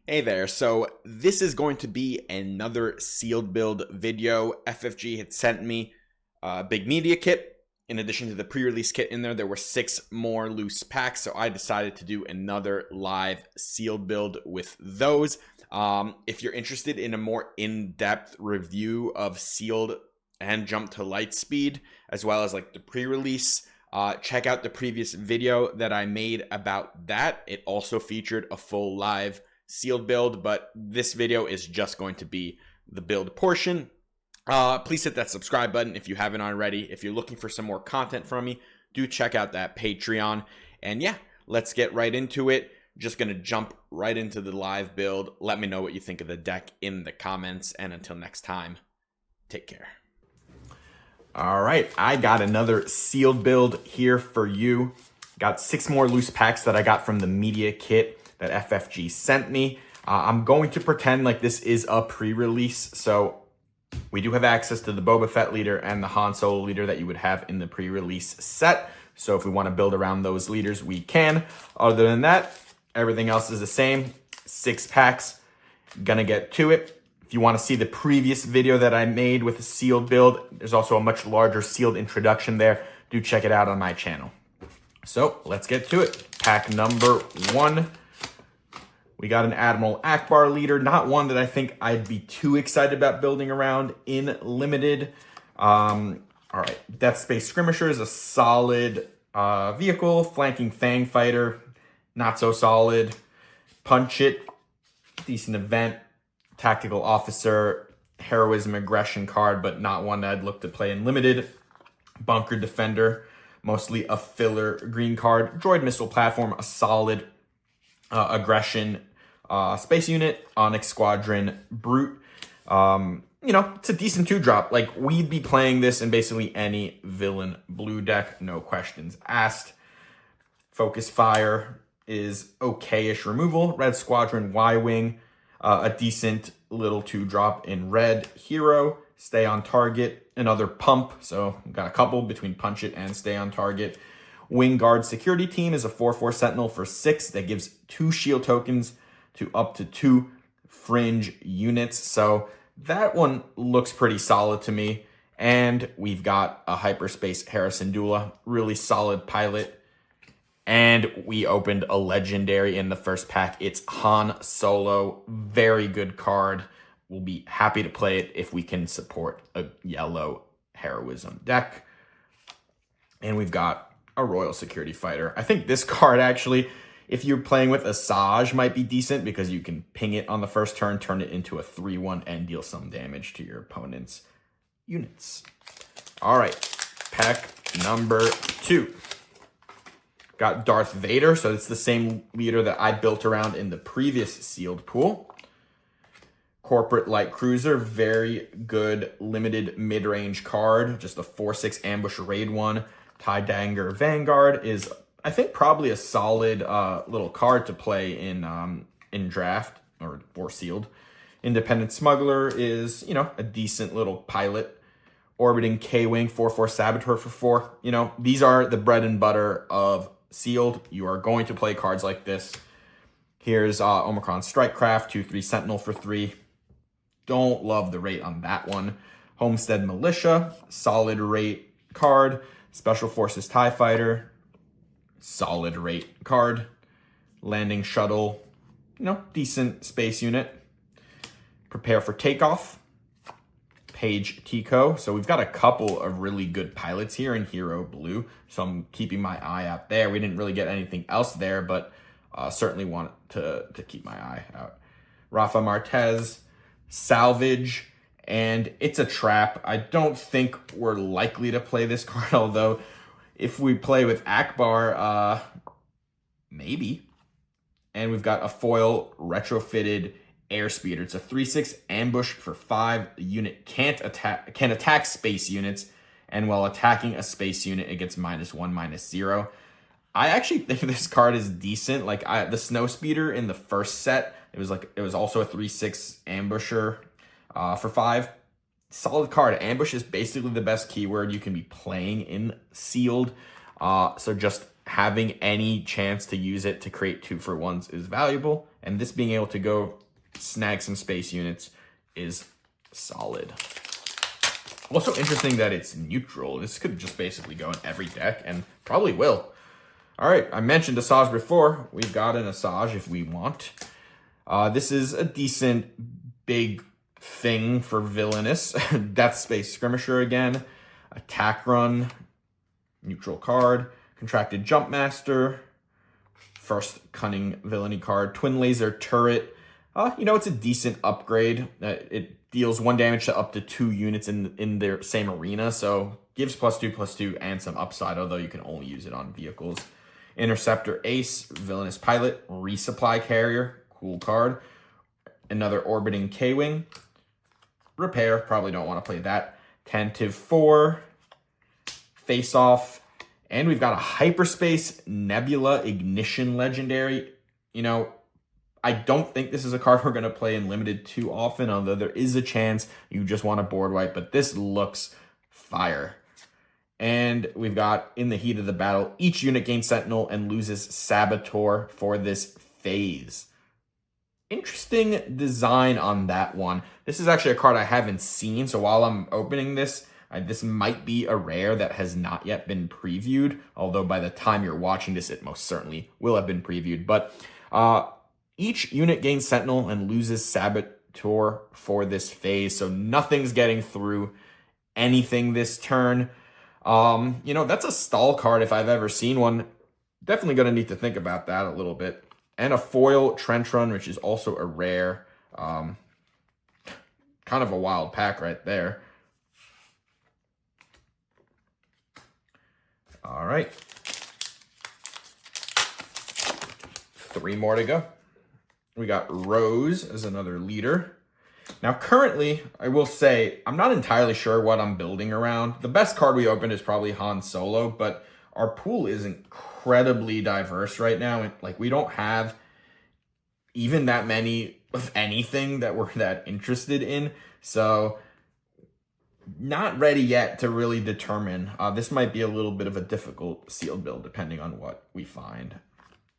Hey there, so this is going to be another sealed build video. FFG had sent me a big media kit. In addition to the pre-release kit in there were 6 more loose packs, so I decided to do another live sealed build with those. If you're interested in a more in-depth review of sealed and jump to light speed, as well as like the pre-release, check out the previous video that I made about that. It also featured a full live sealed build, but this video is just going to be the build portion. Please hit that subscribe button if you haven't already. If you're looking for some more content from me, do check out that Patreon. And yeah, let's get right into it. Just gonna jump right into the live build. Let me know what you think of the deck in the comments, and until next time, take care. All right, I got another sealed build here for you. Got 6 more loose packs that I got from the media kit that FFG sent me. I'm going to pretend like this is a pre-release, so we do have access to the Boba Fett leader and the Han Solo leader that you would have in the pre-release set. So if we want to build around those leaders, we can. Other than that, everything else is the same. 6 packs, gonna get to it. If you want to see the previous video that I made with a sealed build, there's also a much larger sealed introduction there. Do check it out on my channel. So let's get to it. Pack number 1. We got an Admiral Ackbar leader, not one that I think I'd be too excited about building around in limited. All right, Death Space Skirmisher is a solid vehicle. Flanking Fang Fighter, not so solid. Punch It, decent event. Tactical Officer, Heroism Aggression card, but not one that I'd look to play in limited. Bunker Defender, mostly a filler green card. Droid Missile Platform, a solid aggression space unit. Onyx Squadron Brute. You know, it's a decent 2-drop. Like, we'd be playing this in basically any villain blue deck, no questions asked. Focus Fire is okay-ish removal. Red Squadron Y-Wing, a decent little 2-drop in red. Hero, Stay on Target, another pump. So we've got a couple between Punch It and Stay on Target. Wing Guard Security Team is a 4/4 Sentinel for 6 that gives 2 shield tokens to up to 2 fringe units. So that one looks pretty solid to me. And we've got a Hyperspace Hera Syndulla, really solid pilot. And we opened a legendary in the first pack. It's Han Solo, very good card. We'll be happy to play it if we can support a yellow heroism deck. And we've got a Royal Security Fighter. I think this card actually, if you're playing with Asajj, might be decent because you can ping it on the first turn, turn it into a 3/1, and deal some damage to your opponent's units. All right, pack number 2. Got Darth Vader, so it's the same leader that I built around in the previous sealed pool. Corporate Light Cruiser, very good limited mid-range card, just a 4/6 ambush raid one. Tie Danger Vanguard is, I think, probably a solid little card to play in draft or sealed. Independent Smuggler is, you know, a decent little pilot. Orbiting K-Wing, 4/4 Saboteur for 4. You know, these are the bread and butter of sealed. You are going to play cards like this. Here's Omicron Strikecraft, 2/3 Sentinel for 3. Don't love the rate on that one. Homestead Militia, solid rate card. Special Forces TIE Fighter, solid rate card. Landing Shuttle, you know, decent space unit. Prepare for Takeoff, Page Tico. So we've got a couple of really good pilots here in Hero Blue, so I'm keeping my eye out there. We didn't really get anything else there, but certainly want to keep my eye out. Rafa Marquez, Salvage, and it's a trap. I don't think we're likely to play this card, although if we play with Ackbar, maybe. And we've got a foil retrofitted Airspeeder. It's a 3/6 ambush for 5. The unit can attack space units, and while attacking a space unit, it gets -1, -0. I actually think this card is decent. Like the Snowspeeder in the first set, it was also a 3/6 ambusher for 5. Solid card. Ambush is basically the best keyword you can be playing in sealed. So just having any chance to use it to create 2-for-1s is valuable, and this being able to go snag some space units is solid. Also interesting that it's neutral. This could just basically go in every deck, and probably will. All right, I mentioned Asajj before. We've got an Asajj if we want. This is a decent big thing for Villainous. Death Space Skirmisher again. Attack Run. Neutral card. Contracted Jumpmaster. First Cunning Villainy card. Twin Laser Turret. It's a decent upgrade. It deals 1 damage to up to 2 units in their same arena, so gives +2/+2 and some upside, although you can only use it on vehicles. Interceptor Ace, Villainous Pilot, Resupply Carrier, cool card. Another Orbiting K-Wing. Repair, probably don't want to play that. Tentative 4, Face Off, and we've got a Hyperspace Nebula Ignition Legendary. I don't think this is a card we're going to play in Limited too often, although there is a chance you just want a board wipe, but this looks fire. And we've got In the Heat of the Battle, each unit gains Sentinel and loses Saboteur for this phase. Interesting design on that one. This is actually a card I haven't seen, so while I'm opening this, this might be a rare that has not yet been previewed, although by the time you're watching this, it most certainly will have been previewed. But each unit gains Sentinel and loses Saboteur for this phase, so nothing's getting through anything this turn. That's a stall card if I've ever seen one. Definitely going to need to think about that a little bit. And a foil Trench Run, which is also a rare. Kind of a wild pack right there. All right. 3 more to go. We got Rose as another leader. Now, currently, I will say, I'm not entirely sure what I'm building around. The best card we opened is probably Han Solo, but our pool is incredibly diverse right now. We don't have even that many of anything that we're that interested in. So, not ready yet to really determine. This might be a little bit of a difficult sealed build, depending on what we find.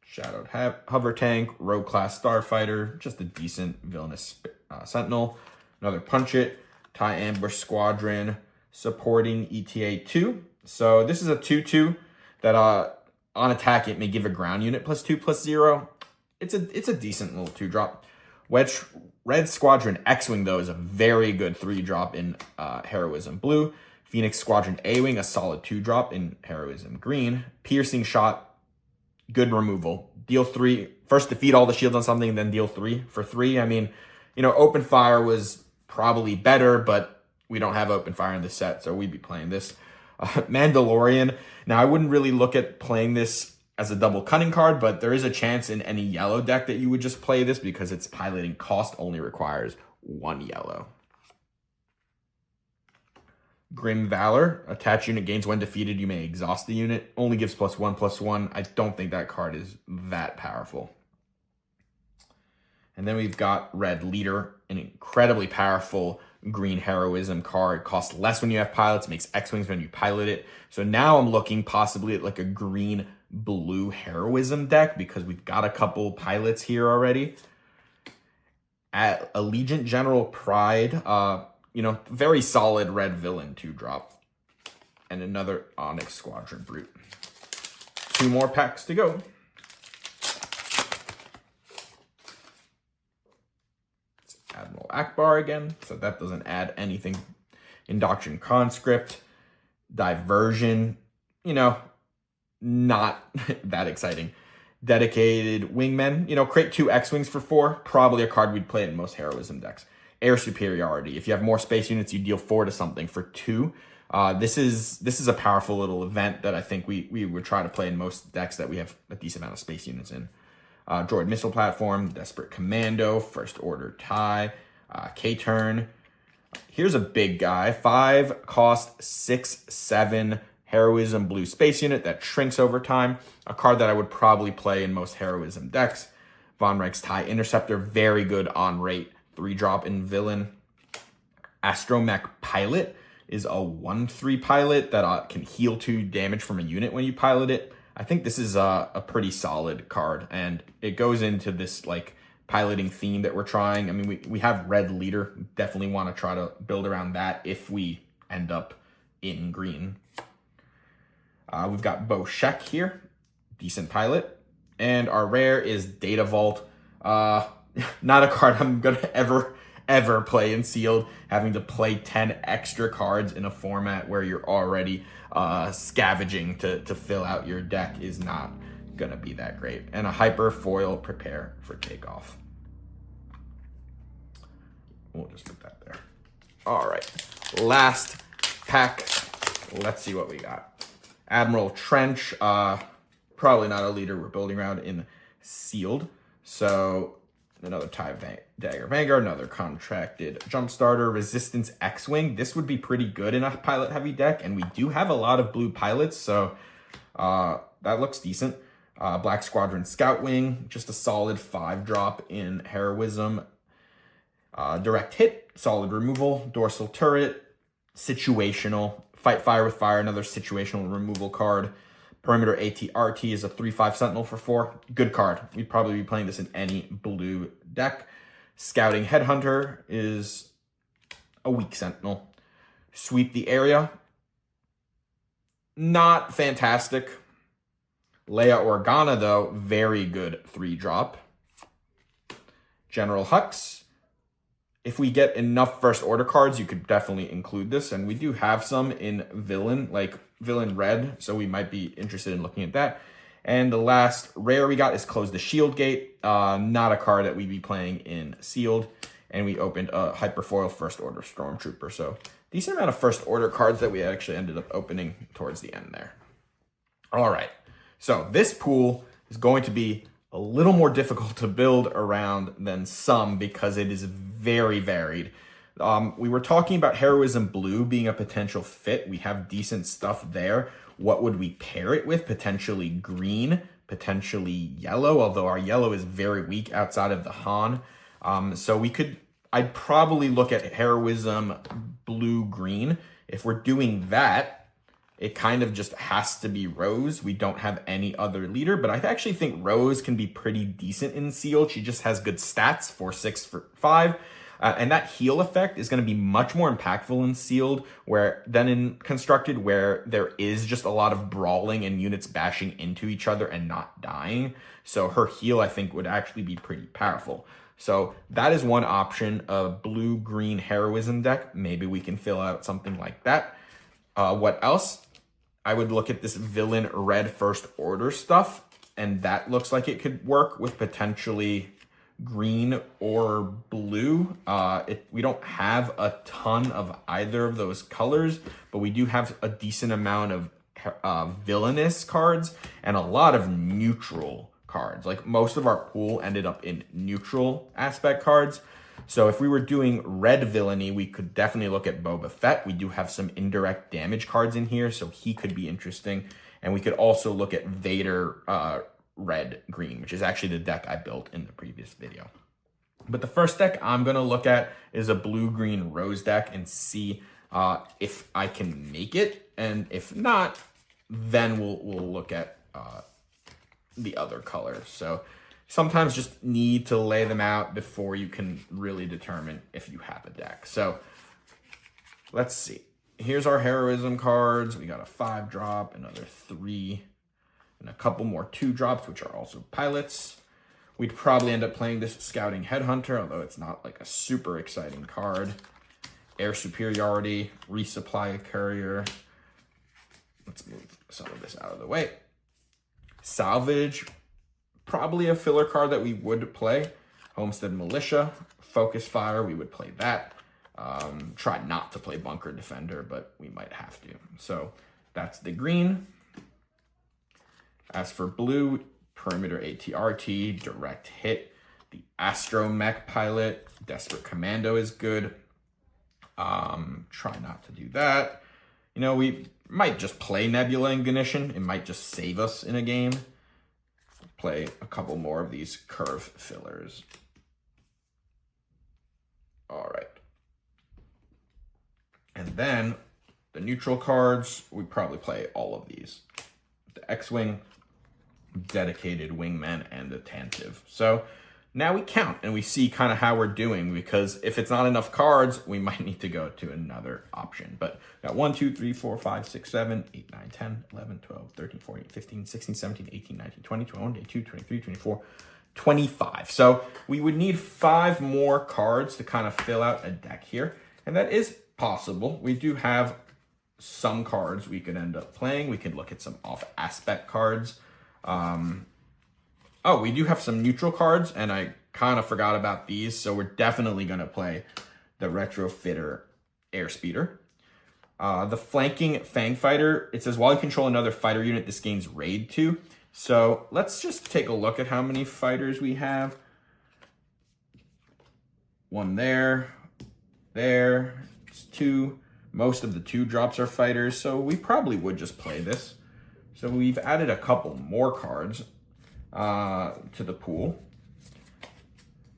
Shadowed Hover Tank, Rogue Class Starfighter, just a decent Villainous Sentinel. Another Punch It, TIE Ambush Squadron, supporting ETA-2. So this is a 2/2 that on attack it may give a ground unit +2/+0. It's a decent little 2-drop. Red Squadron X-Wing, though, is a very good 3-drop in Heroism Blue. Phoenix Squadron A-Wing, a solid 2-drop in Heroism Green. Piercing Shot, good removal. Deal 3. First defeat all the shields on something, then deal 3 for 3. I mean, Open Fire was probably better, but we don't have Open Fire in this set, so we'd be playing this. Mandalorian. Now, I wouldn't really look at playing this as a double cunning card, but there is a chance in any yellow deck that you would just play this because its piloting cost only requires 1 yellow. Grim Valor. Attach unit gains when defeated. You may exhaust the unit. Only gives +1/+1. I don't think that card is that powerful. And then we've got Red Leader, an incredibly powerful green heroism card. Costs less when you have pilots, makes X-Wings when you pilot it. So now I'm looking possibly at like a green-blue heroism deck because we've got a couple pilots here already. At Allegiant General Pride, very solid red villain 2-drop. And another Onyx Squadron Brute. 2 more packs to go. It's Admiral Akbar again, so that doesn't add anything. Indoctrined Conscript. Diversion. Not that exciting. Dedicated Wingmen. Create 2 X-Wings for 4. Probably a card we'd play in most heroism decks. Air Superiority. If you have more space units, you deal 4 to something for 2. This is a powerful little event that I think we would try to play in most decks that we have a decent amount of space units in. Droid Missile Platform, Desperate Commando, First Order TIE, K-Turn. Here's a big guy. 5 cost 6/7 Heroism Blue Space Unit that shrinks over time. A card that I would probably play in most heroism decks. Von Reich's TIE Interceptor, very good on rate. 3-drop in villain. Astromech Pilot is a 1/3 pilot that can heal 2 damage from a unit when you pilot it. I think this is a pretty solid card, and it goes into this like piloting theme that we're trying. I mean, we have red leader. Definitely want to try to build around that if we end up in green. We've got Bo Sheck here, decent pilot. And our rare is Data Vault. Not a card I'm going to ever play in sealed. Having to play 10 extra cards in a format where you're already scavenging to fill out your deck is not going to be that great. And a Hyper Foil Prepare for Takeoff. We'll just put that there. All right, last pack. Let's see what we got. Admiral Trench, probably not a leader we're building around in sealed. So another TIE Dagger Vanguard, another Contracted Jumpstarter, Resistance X-Wing. This would be pretty good in a pilot heavy deck, and we do have a lot of blue pilots, so that looks decent. Black Squadron Scout Wing, just a solid 5-drop in Heroism. Direct Hit, solid removal. Dorsal Turret, situational. Fight Fire with Fire, another situational removal card. Perimeter ATRT is a 3/5 Sentinel for 4. Good card. We'd probably be playing this in any blue deck. Scouting Headhunter is a weak Sentinel. Sweep the Area, not fantastic. Leia Organa, though, very good 3-drop. General Hux. If we get enough first order cards, you could definitely include this. And we do have some in Villain, like Villain Red. So we might be interested in looking at that. And the last rare we got is Close the Shield Gate. Not a card that we'd be playing in sealed. And we opened a Hyperfoil First Order Stormtrooper. So decent amount of first order cards that we actually ended up opening towards the end there. All right. So this pool is going to be a little more difficult to build around than some because it is very varied. We were talking about Heroism Blue being a potential fit. We have decent stuff there. What would we pair it with? Potentially green, potentially yellow, although our yellow is very weak outside of the Han. So I'd probably look at Heroism Blue Green. If we're doing that, it kind of just has to be Rose. We don't have any other leader, but I actually think Rose can be pretty decent in sealed. She just has good stats, 4/6 for 5. And that heal effect is going to be much more impactful in sealed than in constructed, where there is just a lot of brawling and units bashing into each other and not dying. So her heal, I think, would actually be pretty powerful. So that is one option, a blue-green heroism deck. Maybe we can fill out something like that. What else? I would look at this Villain Red First Order stuff, and that looks like it could work with potentially green or blue. We don't have a ton of either of those colors, but we do have a decent amount of villainous cards and a lot of neutral cards. Like most of our pool ended up in neutral aspect cards. So if we were doing red villainy, we could definitely look at Boba Fett. We do have some indirect damage cards in here, so he could be interesting. And we could also look at Vader red green, which is actually the deck I built in the previous video. But the first deck I'm going to look at is a blue-green Rose deck and see if I can make it. And if not, then we'll look at the other colors. So sometimes just need to lay them out before you can really determine if you have a deck. So let's see. Here's our heroism cards. We got a 5-drop, another 3, and a couple more 2-drops, which are also pilots. We'd probably end up playing this Scouting Headhunter, although it's not like a super exciting card. Air Superiority, Resupply Courier. Let's move some of this out of the way. Salvage, probably a filler card that we would play. Homestead Militia, Focus Fire, we would play that. Try not to play Bunker Defender, but we might have to. So that's the green. As for blue, Perimeter ATRT, Direct Hit, the Astromech Pilot, Desperate Commando is good. Try not to do that. You know, we might just play Nebula Ignition. It might just save us in a game. Play a couple more of these curve fillers. All right. And then the neutral cards, we probably play all of these. The X-Wing, Dedicated, Wingman, and Attentive. So now we count and we see kind of how we're doing, because if it's not enough cards, we might need to go to another option. But got 1, 2, 3, 4, 5, 6, 7, 8, 9, 10, 11, 12, 13, 14, 15, 16, 17, 18, 19, 20, 21, 22, 23, 24, 25. So we would need 5 more cards to kind of fill out a deck here. And that is possible. We do have some cards we could end up playing. We could look at some off aspect cards. Oh, we do have some neutral cards, and I kind of forgot about these, so we're definitely going to play the Retrofitter Airspeeder. The Flanking Fang Fighter, it says while you control another fighter unit, this gains Raid 2. So let's just take a look at how many fighters we have. 1 there, it's 2. Most of the 2 drops are fighters, so we probably would just play this. So we've added a couple more cards to the pool.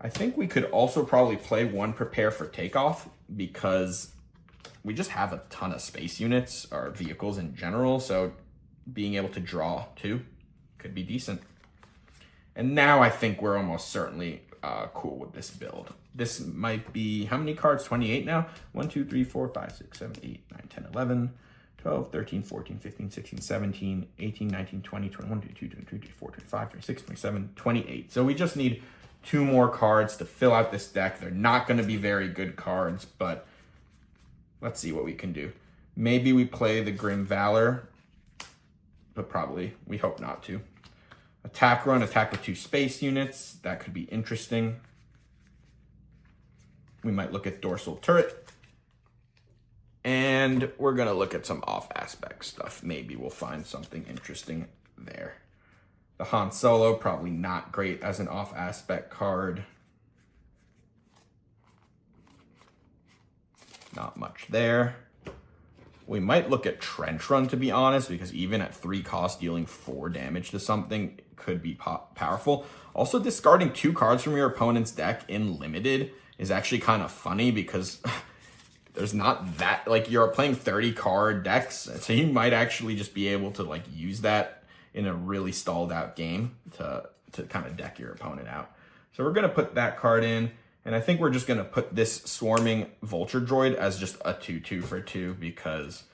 I think we could also probably play 1 Prepare for Takeoff, because we just have a ton of space units or vehicles in general, so being able to draw 2 could be decent. And now I think we're almost certainly cool with this build. This might be, how many cards? 28 now? 1, 2, 3, 4, 5, 6, 7, 8, 9, 10, 11, 12, 13, 14, 15, 16, 17, 18, 19, 20, 21, 22, 23, 24, 25, 26, 27, 28. So we just need 2 more cards to fill out this deck. They're not going to be very good cards, but let's see what we can do. Maybe we play the Grim Valor, but probably, we hope not to. Attack run, attack with 2 space units. That could be interesting. We might look at Dorsal Turret. And we're going to look at some off-aspect stuff. Maybe we'll find something interesting there. The Han Solo, probably not great as an off-aspect card. Not much there. We might look at Trench Run, to be honest, because even at 3 cost, dealing 4 damage to something could be powerful. Also, discarding 2 cards from your opponent's deck in Limited is actually kind of funny, because there's not that, like, you're playing 30 card decks, so you might actually just be able to, like, use that in a really stalled out game to kind of deck your opponent out. So we're going to put that card in, and I think we're just going to put this Swarming Vulture Droid as just a 2/2 for 2, because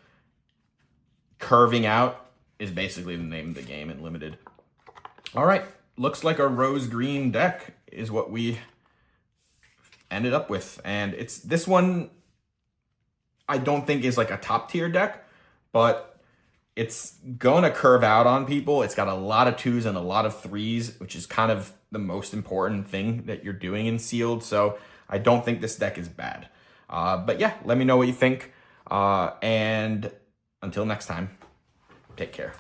curving out is basically the name of the game in Limited. All right, looks like a rose green deck is what we ended up with, and it's this one I don't think is like a top tier deck, but it's gonna curve out on people. It's got a lot of 2s and a lot of 3s, which is kind of the most important thing that you're doing in Sealed. So I don't think this deck is bad. But yeah, let me know what you think. And until next time, take care.